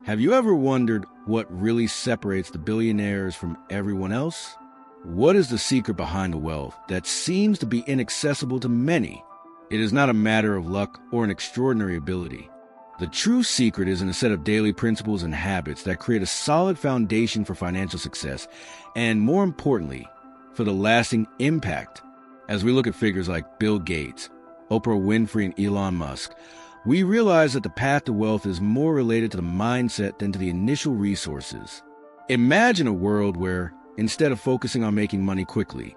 Have you ever wondered what really separates the billionaires from everyone else? What is the secret behind the wealth that seems to be inaccessible to many? It is not a matter of luck or an extraordinary ability. The true secret is in a set of daily principles and habits that create a solid foundation for financial success and, more importantly, for the lasting impact. As we look at figures like Bill Gates, Oprah Winfrey, and Elon Musk, we realize that the path to wealth is more related to the mindset than to the initial resources. Imagine a world where, instead of focusing on making money quickly,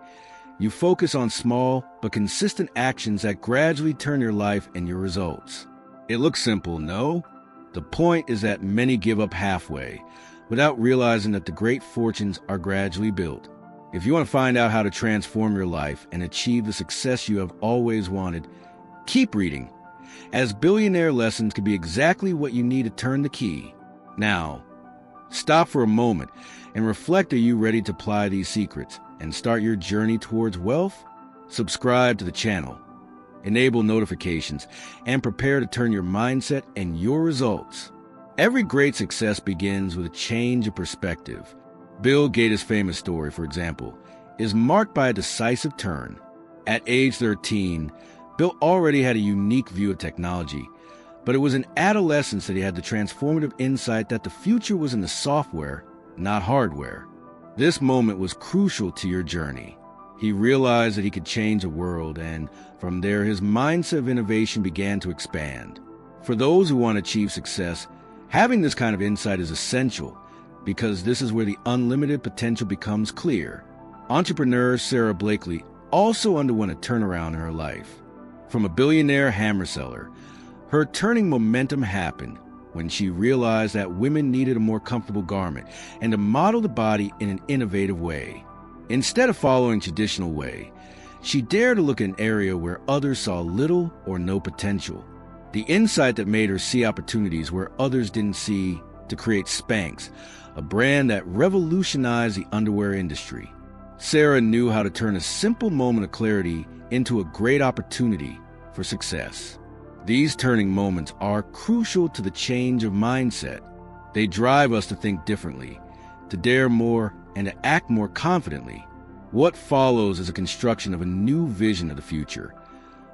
you focus on small but consistent actions that gradually turn your life and your results. It looks simple, no? The point is that many give up halfway, without realizing that the great fortunes are gradually built. If you want to find out how to transform your life and achieve the success you have always wanted, keep reading, as Billionaire Lessons can be exactly what you need to turn the key. Now, stop for a moment and reflect. Are you ready to apply these secrets and start your journey towards wealth? Subscribe to the channel, enable notifications, and prepare to turn your mindset and your results. Every great success begins with a change of perspective. Bill Gates' famous story, for example, is marked by a decisive turn. At age 13, Bill already had a unique view of technology, but it was in adolescence that he had the transformative insight that the future was in the software, not hardware. This moment was crucial to your journey. He realized that he could change the world, and from there his mindset of innovation began to expand. For those who want to achieve success, having this kind of insight is essential, because this is where the unlimited potential becomes clear. Entrepreneur Sara Blakely also underwent a turnaround in her life. From a billionaire hammer seller, her turning momentum happened when she realized that women needed a more comfortable garment and to model the body in an innovative way. Instead of following traditional way, she dared to look at an area where others saw little or no potential. The insight that made her see opportunities where others didn't see to create Spanx, a brand that revolutionized the underwear industry. Sara knew how to turn a simple moment of clarity into a great opportunity for success. These turning moments are crucial to the change of mindset. They drive us to think differently, to dare more, and to act more confidently. What follows is a construction of a new vision of the future,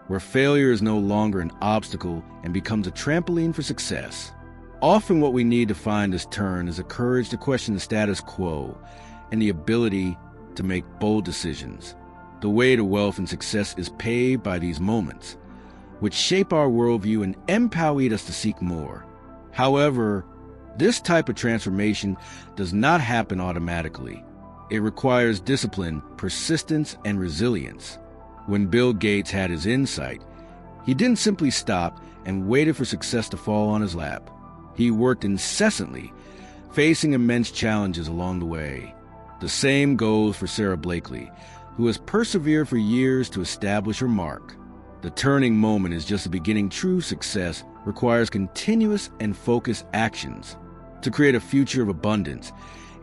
where failure is no longer an obstacle and becomes a trampoline for success. Often what we need to find this turn is the courage to question the status quo and the ability to make bold decisions. The way to wealth and success is paved by these moments, which shape our worldview and empower us to seek more. However, this type of transformation does not happen automatically. It requires discipline, persistence, and resilience. When Bill Gates had his insight, he didn't simply stop and waited for success to fall on his lap. He worked incessantly, facing immense challenges along the way. The same goes for Sara Blakely, who has persevered for years to establish her mark. The turning moment is just the beginning. True success requires continuous and focused actions. To create a future of abundance,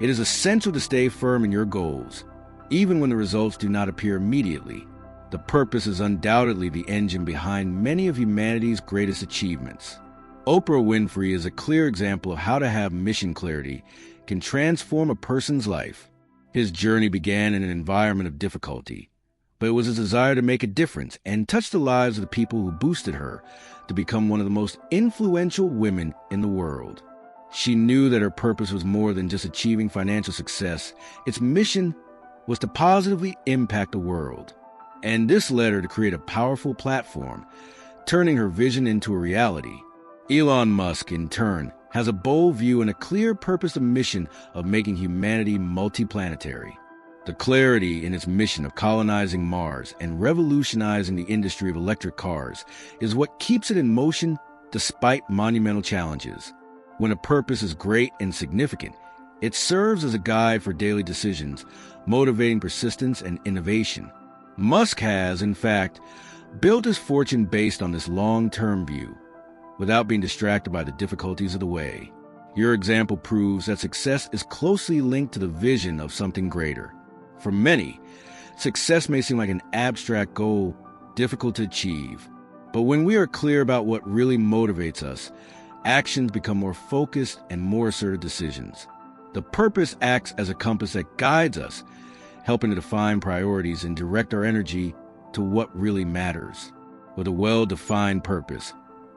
it is essential to stay firm in your goals, even when the results do not appear immediately. The purpose is undoubtedly the engine behind many of humanity's greatest achievements. Oprah Winfrey is a clear example of how to have mission clarity can transform a person's life. His journey began in an environment of difficulty, but it was his desire to make a difference and touch the lives of the people who boosted her to become one of the most influential women in the world. She knew that her purpose was more than just achieving financial success. Its mission was to positively impact the world. And this led her to create a powerful platform, turning her vision into a reality. Elon Musk, in turn, has a bold view and a clear purpose and mission of making humanity multiplanetary. The clarity in its mission of colonizing Mars and revolutionizing the industry of electric cars is what keeps it in motion despite monumental challenges. When a purpose is great and significant, it serves as a guide for daily decisions, motivating persistence and innovation. Musk has, in fact, built his fortune based on this long-term view, without being distracted by the difficulties of the way. Your example proves that success is closely linked to the vision of something greater. For many, success may seem like an abstract goal, difficult to achieve. But when we are clear about what really motivates us, actions become more focused and more assertive decisions. The purpose acts as a compass that guides us, helping to define priorities and direct our energy to what really matters. With a well-defined purpose,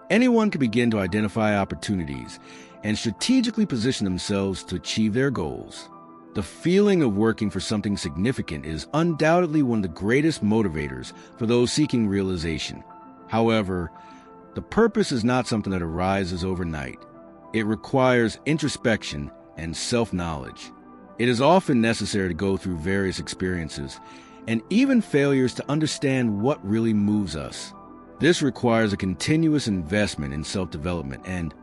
anyone can begin to identify opportunities and strategically position themselves to achieve their goals. The feeling of working for something significant is undoubtedly one of the greatest motivators for those seeking realization. However, the purpose is not something that arises overnight. It requires introspection and self-knowledge. It is often necessary to go through various experiences and even failures to understand what really moves us. This requires a continuous investment in self-development and,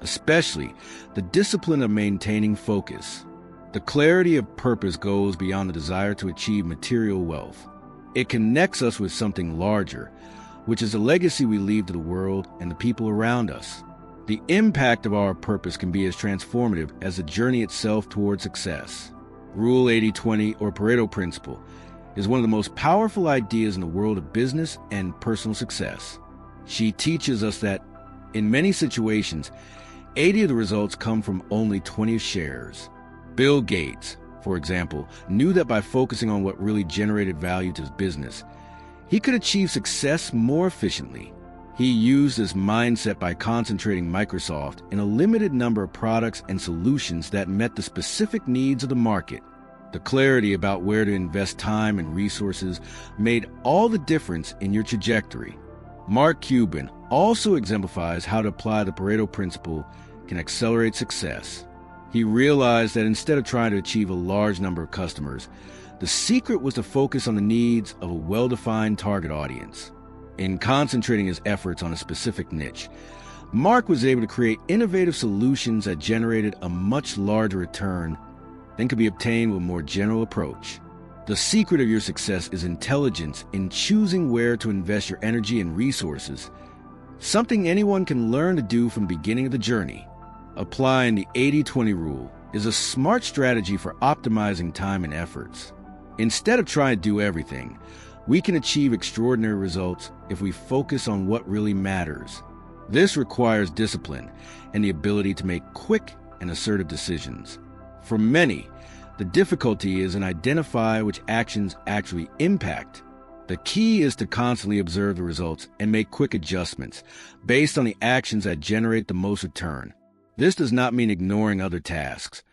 especially, the discipline of maintaining focus. The clarity of purpose goes beyond the desire to achieve material wealth. It connects us with something larger, which is a legacy we leave to the world and the people around us. The impact of our purpose can be as transformative as the journey itself toward success. Rule 80-20, or Pareto principle, is one of the most powerful ideas in the world of business and personal success. She teaches us that, in many situations, 80 of the results come from only 20 shares. Bill Gates, for example, knew that by focusing on what really generated value to his business, he could achieve success more efficiently. He used this mindset by concentrating Microsoft in a limited number of products and solutions that met the specific needs of the market. The clarity about where to invest time and resources made all the difference in your trajectory. Mark Cuban also exemplifies how to apply the Pareto principle can accelerate success. He realized that instead of trying to achieve a large number of customers, the secret was to focus on the needs of a well-defined target audience. In concentrating his efforts on a specific niche, Mark was able to create innovative solutions that generated a much larger return than could be obtained with a more general approach. The secret of your success is intelligence in choosing where to invest your energy and resources, something anyone can learn to do from the beginning of the journey. Applying the 80-20 rule is a smart strategy for optimizing time and efforts. Instead of trying to do everything, we can achieve extraordinary results if we focus on what really matters. This requires discipline and the ability to make quick and assertive decisions. For many, the difficulty is in identifying which actions actually impact. The key is to constantly observe the results and make quick adjustments based on the actions that generate the most return. This does not mean ignoring other tasks,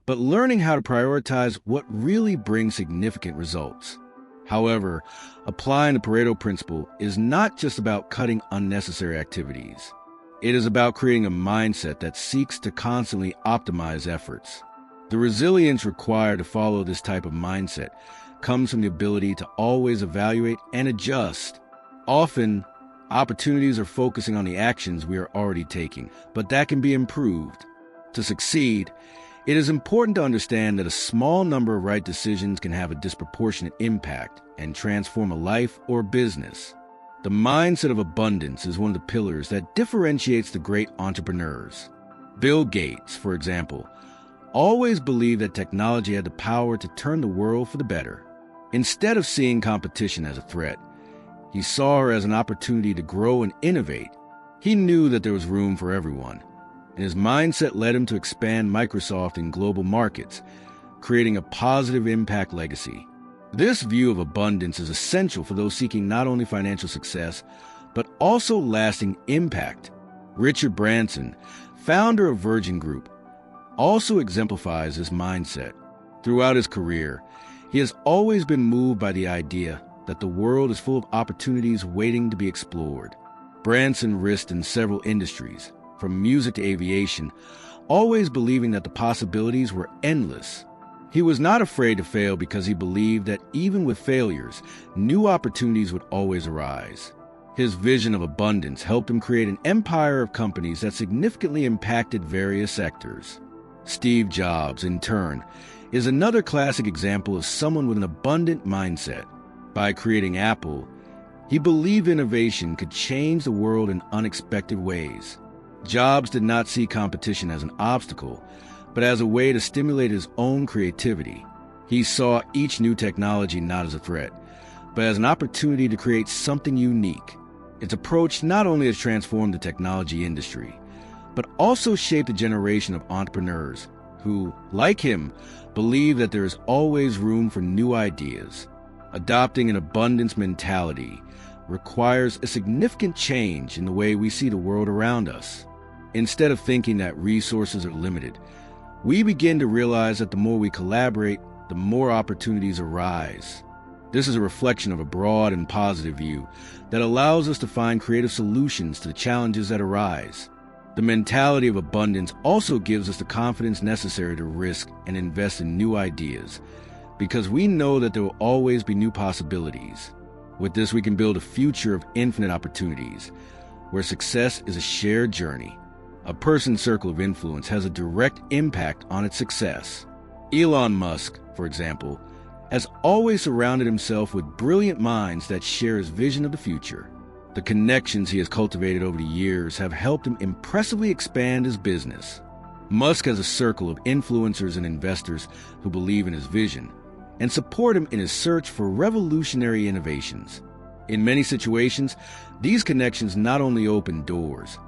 but learning how to prioritize what really brings significant results. However, applying the Pareto principle is not just about cutting unnecessary activities. It is about creating a mindset that seeks to constantly optimize efforts. The resilience required to follow this type of mindset comes from the ability to always evaluate and adjust. Often, opportunities are focusing on the actions we are already taking, but that can be improved. To succeed, it is important to understand that a small number of right decisions can have a disproportionate impact and transform a life or business. The mindset of abundance is one of the pillars that differentiates the great entrepreneurs. Bill Gates, for example, always believed that technology had the power to turn the world for the better. Instead of seeing competition as a threat, he saw her as an opportunity to grow and innovate. He knew that there was room for everyone, and his mindset led him to expand Microsoft in global markets, creating a positive impact legacy. This view of abundance is essential for those seeking not only financial success, but also lasting impact. Richard Branson, founder of Virgin Group, also exemplifies this mindset. Throughout his career, he has always been moved by the idea that the world is full of opportunities waiting to be explored. Branson risked in several industries, from music to aviation, always believing that the possibilities were endless. He was not afraid to fail because he believed that even with failures, new opportunities would always arise. His vision of abundance helped him create an empire of companies that significantly impacted various sectors. Steve Jobs, in turn, is another classic example of someone with an abundant mindset. By creating Apple, he believed innovation could change the world in unexpected ways. Jobs did not see competition as an obstacle, but as a way to stimulate his own creativity. He saw each new technology not as a threat, but as an opportunity to create something unique. Its approach not only has transformed the technology industry, but also shaped a generation of entrepreneurs who, like him, believe that there is always room for new ideas. Adopting an abundance mentality requires a significant change in the way we see the world around us. Instead of thinking that resources are limited, we begin to realize that the more we collaborate, the more opportunities arise. This is a reflection of a broad and positive view that allows us to find creative solutions to the challenges that arise. The mentality of abundance also gives us the confidence necessary to risk and invest in new ideas, because we know that there will always be new possibilities. With this, we can build a future of infinite opportunities, where success is a shared journey. A person's circle of influence has a direct impact on its success. Elon Musk, for example, has always surrounded himself with brilliant minds that share his vision of the future. The connections he has cultivated over the years have helped him impressively expand his business. Musk has a circle of influencers and investors who believe in his vision and support him in his search for revolutionary innovations. In many situations, these connections not only opened doors,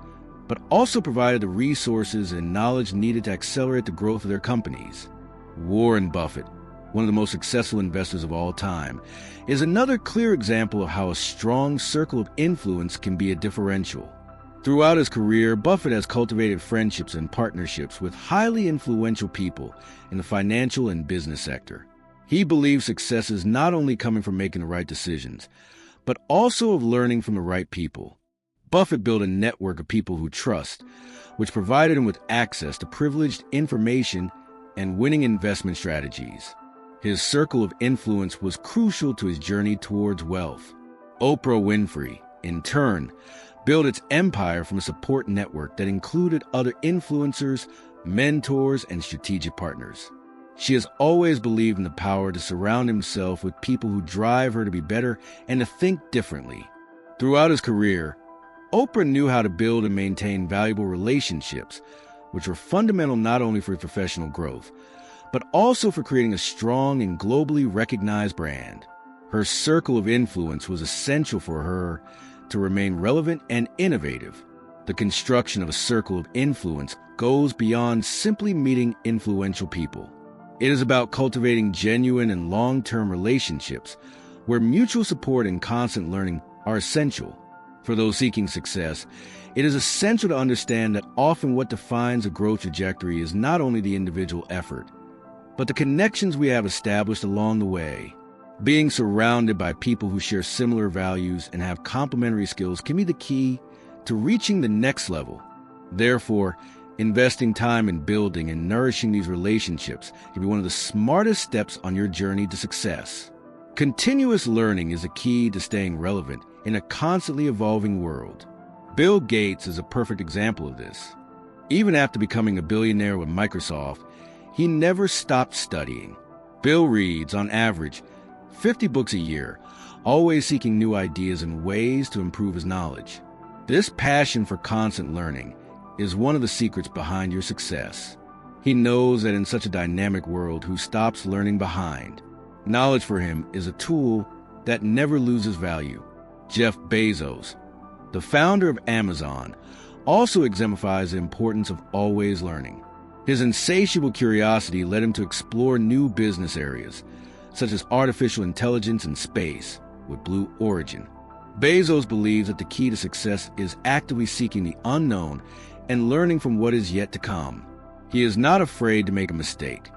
but also provided the resources and knowledge needed to accelerate the growth of their companies. Warren Buffett, one of the most successful investors of all time, is another clear example of how a strong circle of influence can be a differential. Throughout his career, Buffett has cultivated friendships and partnerships with highly influential people in the financial and business sector. He believes success is not only coming from making the right decisions, but also of learning from the right people. Buffett built a network of people who trust, which provided him with access to privileged information and winning investment strategies. His circle of influence was crucial to his journey towards wealth. Oprah Winfrey, in turn, built its empire from a support network that included other influencers, mentors, and strategic partners. She has always believed in the power to surround himself with people who drive her to be better and to think differently. Throughout his career, Oprah knew how to build and maintain valuable relationships, which were fundamental not only for professional growth, but also for creating a strong and globally recognized brand. Her circle of influence was essential for her to remain relevant and innovative. The construction of a circle of influence goes beyond simply meeting influential people. It is about cultivating genuine and long-term relationships where mutual support and constant learning are essential. For those seeking success, it is essential to understand that often what defines a growth trajectory is not only the individual effort, but the connections we have established along the way. Being surrounded by people who share similar values and have complementary skills can be the key to reaching the next level. Therefore, investing time in building and nourishing these relationships can be one of the smartest steps on your journey to success. Continuous learning is a key to staying relevant in a constantly evolving world. Bill Gates is a perfect example of this. Even after becoming a billionaire with Microsoft, he never stopped studying. Bill reads, on average, 50 books a year, always seeking new ideas and ways to improve his knowledge. This passion for constant learning is one of the secrets behind your success. He knows that in such a dynamic world, who stops learning behind? Knowledge for him is a tool that never loses value. Jeff Bezos, the founder of Amazon, also exemplifies the importance of always learning. His insatiable curiosity led him to explore new business areas, such as artificial intelligence and space, with Blue Origin. Bezos believes that the key to success is actively seeking the unknown and learning from what is yet to come. He is not afraid to make a mistake,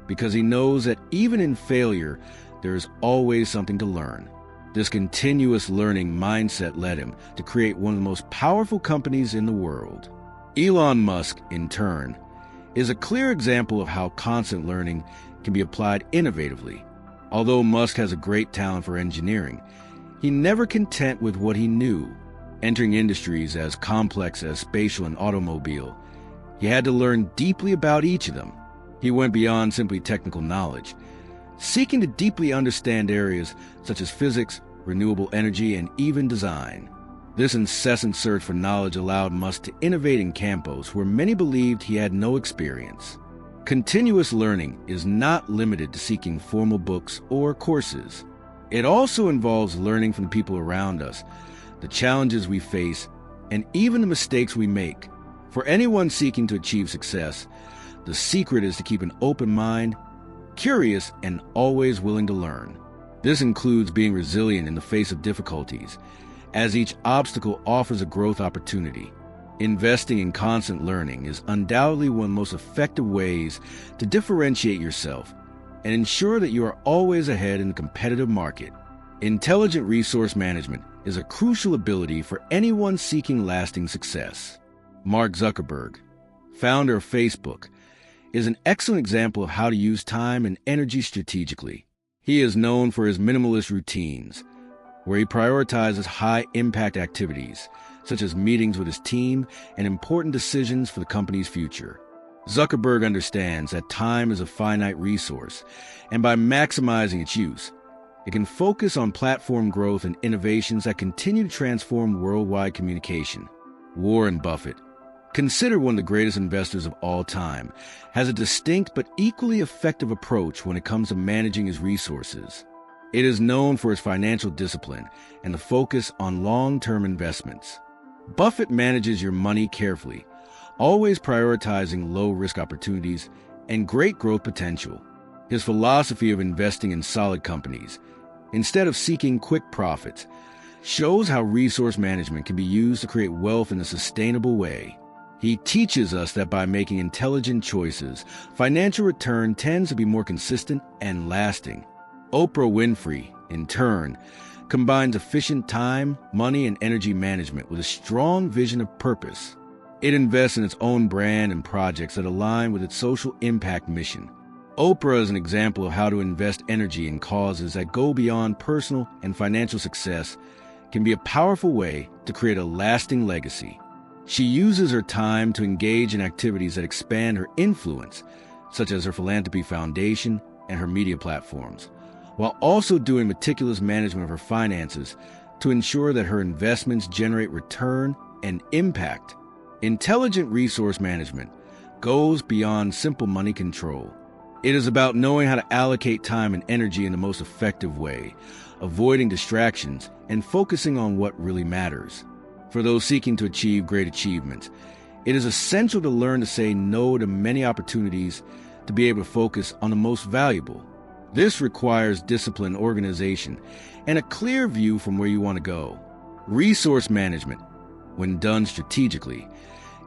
because he knows that even in failure, there is always something to learn. This continuous learning mindset led him to create one of the most powerful companies in the world. Elon Musk, in turn, is a clear example of how constant learning can be applied innovatively. Although Musk has a great talent for engineering, he never content with what he knew. Entering industries as complex as spatial and automobile, he had to learn deeply about each of them. He went beyond simply technical knowledge, seeking to deeply understand areas such as physics, renewable energy, and even design. This incessant search for knowledge allowed Musk to innovate in campos where many believed he had no experience. Continuous learning is not limited to seeking formal books or courses. It also involves learning from the people around us, the challenges we face, and even the mistakes we make. For anyone seeking to achieve success, the secret is to keep an open mind, curious, and always willing to learn. This includes being resilient in the face of difficulties, as each obstacle offers a growth opportunity. Investing in constant learning is undoubtedly one of the most effective ways to differentiate yourself and ensure that you are always ahead in the competitive market. Intelligent resource management is a crucial ability for anyone seeking lasting success. Mark Zuckerberg, founder of Facebook, is an excellent example of how to use time and energy strategically. He is known for his minimalist routines, where he prioritizes high-impact activities, such as meetings with his team and important decisions for the company's future. Zuckerberg understands that time is a finite resource, and by maximizing its use, it can focus on platform growth and innovations that continue to transform worldwide communication. Warren Buffett, considered one of the greatest investors of all time, has a distinct but equally effective approach when it comes to managing his resources. It is known for its financial discipline and the focus on long-term investments. Buffett manages your money carefully, always prioritizing low-risk opportunities and great growth potential. His philosophy of investing in solid companies, instead of seeking quick profits, shows how resource management can be used to create wealth in a sustainable way. He teaches us that by making intelligent choices, financial return tends to be more consistent and lasting. Oprah Winfrey, in turn, combines efficient time, money, and energy management with a strong vision of purpose. It invests in its own brand and projects that align with its social impact mission. Oprah is an example of how to invest energy in causes that go beyond personal and financial success can be a powerful way to create a lasting legacy. She uses her time to engage in activities that expand her influence, such as her philanthropy foundation and her media platforms, while also doing meticulous management of her finances to ensure that her investments generate return and impact. Intelligent resource management goes beyond simple money control. It is about knowing how to allocate time and energy in the most effective way, avoiding distractions, and focusing on what really matters. For those seeking to achieve great achievements, it is essential to learn to say no to many opportunities to be able to focus on the most valuable. This requires discipline, organization, and a clear view from where you want to go. Resource management, when done strategically,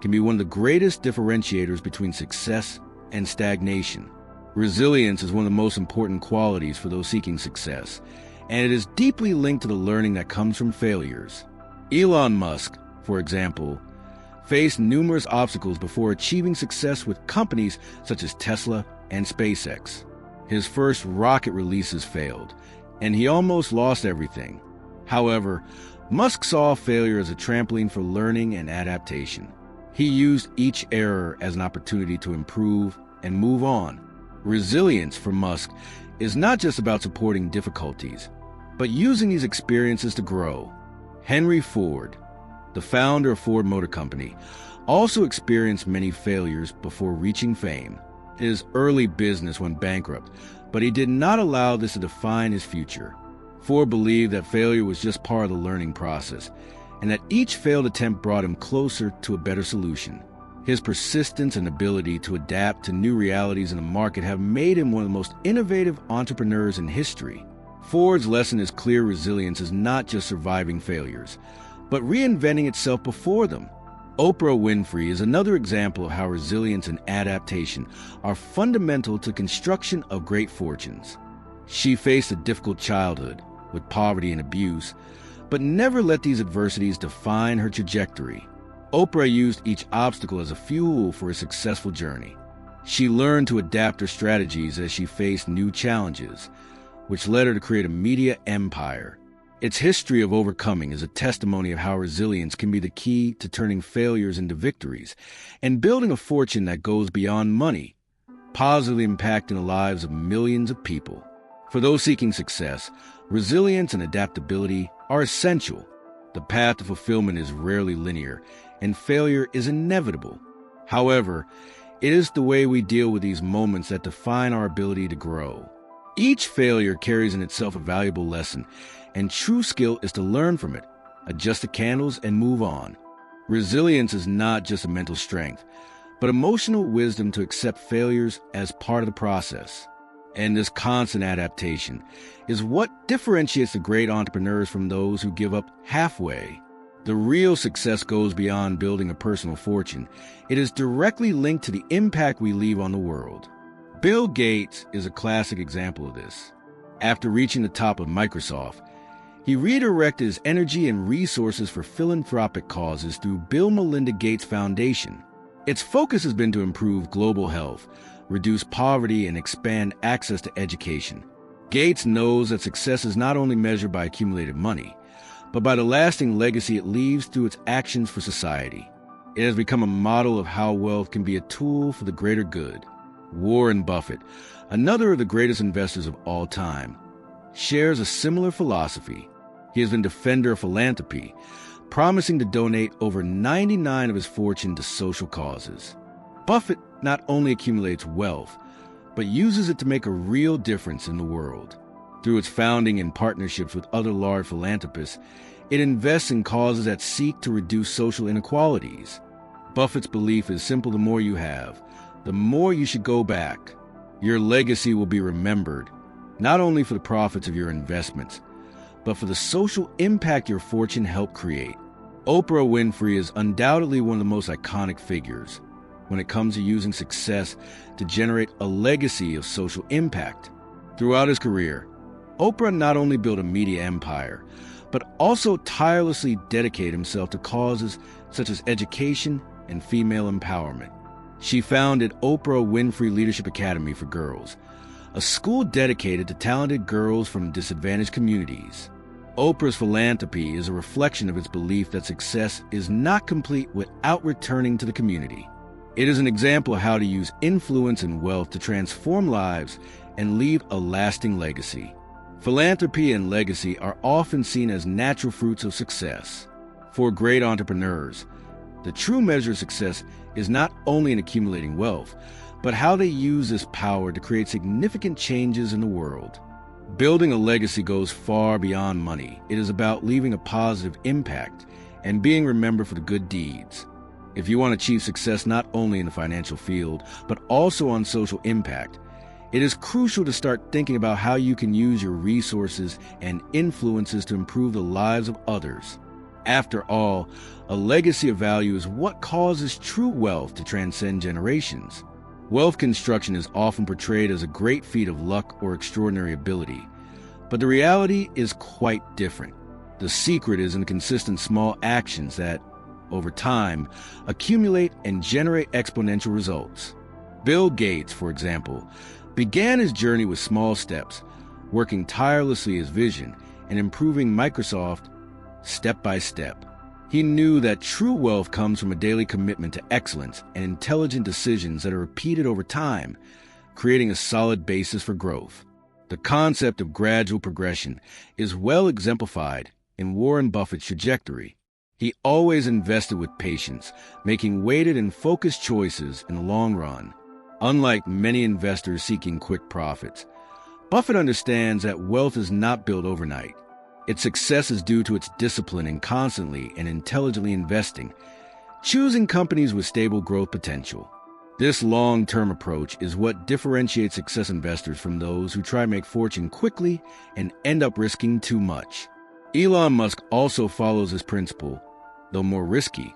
can be one of the greatest differentiators between success and stagnation. Resilience is one of the most important qualities for those seeking success, and it is deeply linked to the learning that comes from failures. Elon Musk, for example, faced numerous obstacles before achieving success with companies such as Tesla and SpaceX. His first rocket releases failed, and he almost lost everything. However, Musk saw failure as a trampoline for learning and adaptation. He used each error as an opportunity to improve and move on. Resilience for Musk is not just about supporting difficulties, but using these experiences to grow. Henry Ford, the founder of Ford Motor Company, also experienced many failures before reaching fame. His early business went bankrupt, but he did not allow this to define his future. Ford believed that failure was just part of the learning process, and that each failed attempt brought him closer to a better solution. His persistence and ability to adapt to new realities in the market have made him one of the most innovative entrepreneurs in history. Ford's lesson is clear: resilience is not just surviving failures, but reinventing itself before them. Oprah Winfrey is another example of how resilience and adaptation are fundamental to the construction of great fortunes. She faced a difficult childhood with poverty and abuse, but never let these adversities define her trajectory. Oprah used each obstacle as a fuel for a successful journey. She learned to adapt her strategies as she faced new challenges, which led her to create a media empire. Its history of overcoming is a testimony of how resilience can be the key to turning failures into victories and building a fortune that goes beyond money, positively impacting the lives of millions of people. For those seeking success, resilience and adaptability are essential. The path to fulfillment is rarely linear, and failure is inevitable. However, it is the way we deal with these moments that define our ability to grow. Each failure carries in itself a valuable lesson, and true skill is to learn from it, adjust the candles, and move on. Resilience is not just a mental strength, but emotional wisdom to accept failures as part of the process. And this constant adaptation is what differentiates the great entrepreneurs from those who give up halfway. The real success goes beyond building a personal fortune. It is directly linked to the impact we leave on the world. Bill Gates is a classic example of this. After reaching the top of Microsoft, he redirected his energy and resources for philanthropic causes through Bill and Melinda Gates Foundation. Its focus has been to improve global health, reduce poverty, and expand access to education. Gates knows that success is not only measured by accumulated money, but by the lasting legacy it leaves through its actions for society. It has become a model of how wealth can be a tool for the greater good. Warren Buffett, another of the greatest investors of all time, shares a similar philosophy. He has been a defender of philanthropy, promising to donate over 99% of his fortune to social causes. Buffett not only accumulates wealth, but uses it to make a real difference in the world. Through its founding and partnerships with other large philanthropists, it invests in causes that seek to reduce social inequalities. Buffett's belief is simple: the more you have, the more you should go back. Your legacy will be remembered, not only for the profits of your investments, but for the social impact your fortune helped create. Oprah Winfrey is undoubtedly one of the most iconic figures when it comes to using success to generate a legacy of social impact. Throughout his career, Oprah not only built a media empire, but also tirelessly dedicated himself to causes such as education and female empowerment. She founded Oprah Winfrey Leadership Academy for Girls, a school dedicated to talented girls from disadvantaged communities. Oprah's philanthropy is a reflection of its belief that success is not complete without returning to the community. It is an example of how to use influence and wealth to transform lives and leave a lasting legacy. Philanthropy and legacy are often seen as natural fruits of success. For great entrepreneurs, the true measure of success is not only in accumulating wealth, but how they use this power to create significant changes in the world. Building a legacy goes far beyond money. It is about leaving a positive impact and being remembered for the good deeds. If you want to achieve success not only in the financial field, but also on social impact, it is crucial to start thinking about how you can use your resources and influences to improve the lives of others. After all, a legacy of value is what causes true wealth to transcend generations. Wealth construction is often portrayed as a great feat of luck or extraordinary ability, but the reality is quite different. The secret is in consistent small actions that, over time, accumulate and generate exponential results. Bill Gates, for example, began his journey with small steps, working tirelessly his vision and improving Microsoft step by step. He knew that true wealth comes from a daily commitment to excellence and intelligent decisions that are repeated over time, creating a solid basis for growth. The concept of gradual progression is well exemplified in Warren Buffett's trajectory. He always invested with patience, making weighted and focused choices in the long run. Unlike many investors seeking quick profits, Buffett understands that wealth is not built overnight. Its success is due to its discipline in constantly and intelligently investing, choosing companies with stable growth potential. This long-term approach is what differentiates success investors from those who try to make fortune quickly and end up risking too much. Elon Musk also follows this principle. Though more risky,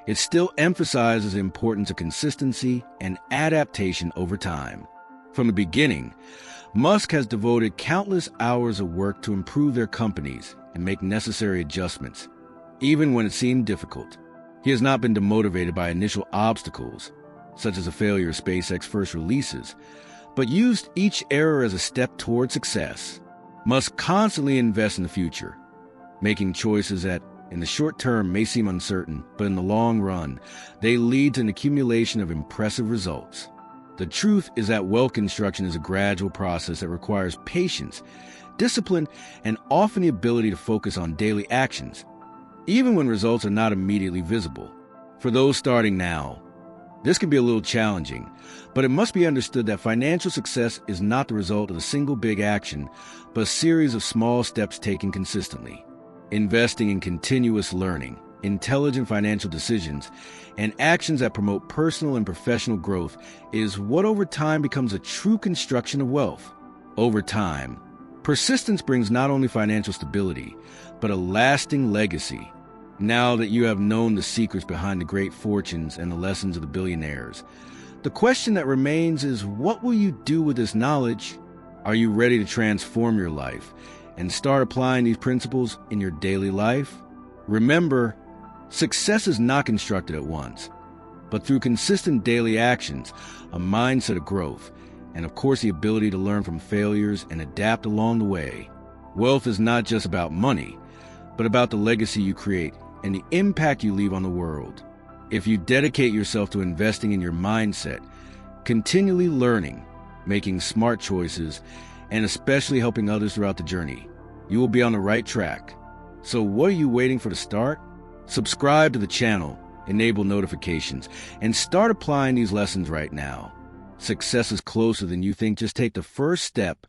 it still emphasizes the importance of consistency and adaptation over time. From the beginning, Musk has devoted countless hours of work to improve their companies and make necessary adjustments, even when it seemed difficult. He has not been demotivated by initial obstacles, such as the failure of SpaceX's first releases, but used each error as a step toward success. Musk constantly invests in the future, making choices that in the short term may seem uncertain, but in the long run, they lead to an accumulation of impressive results. The truth is that wealth construction is a gradual process that requires patience, discipline, and often the ability to focus on daily actions, even when results are not immediately visible. For those starting now, this can be a little challenging, but it must be understood that financial success is not the result of a single big action, but a series of small steps taken consistently. Investing in continuous learning, intelligent financial decisions, and actions that promote personal and professional growth is what over time becomes a true construction of wealth. Over time, persistence brings not only financial stability, but a lasting legacy. Now that you have known the secrets behind the great fortunes and the lessons of the billionaires, the question that remains is, what will you do with this knowledge? Are you ready to transform your life and start applying these principles in your daily life? Remember, success is not constructed at once, but through consistent daily actions, a mindset of growth, and of course the ability to learn from failures and adapt along the way. Wealth is not just about money, but about the legacy you create and the impact you leave on the world. If you dedicate yourself to investing in your mindset, continually learning, making smart choices, and especially helping others throughout the journey, you will be on the right track. So what are you waiting for to start? Subscribe to the channel, enable notifications, and start applying these lessons right now. Success is closer than you think. Just take the first step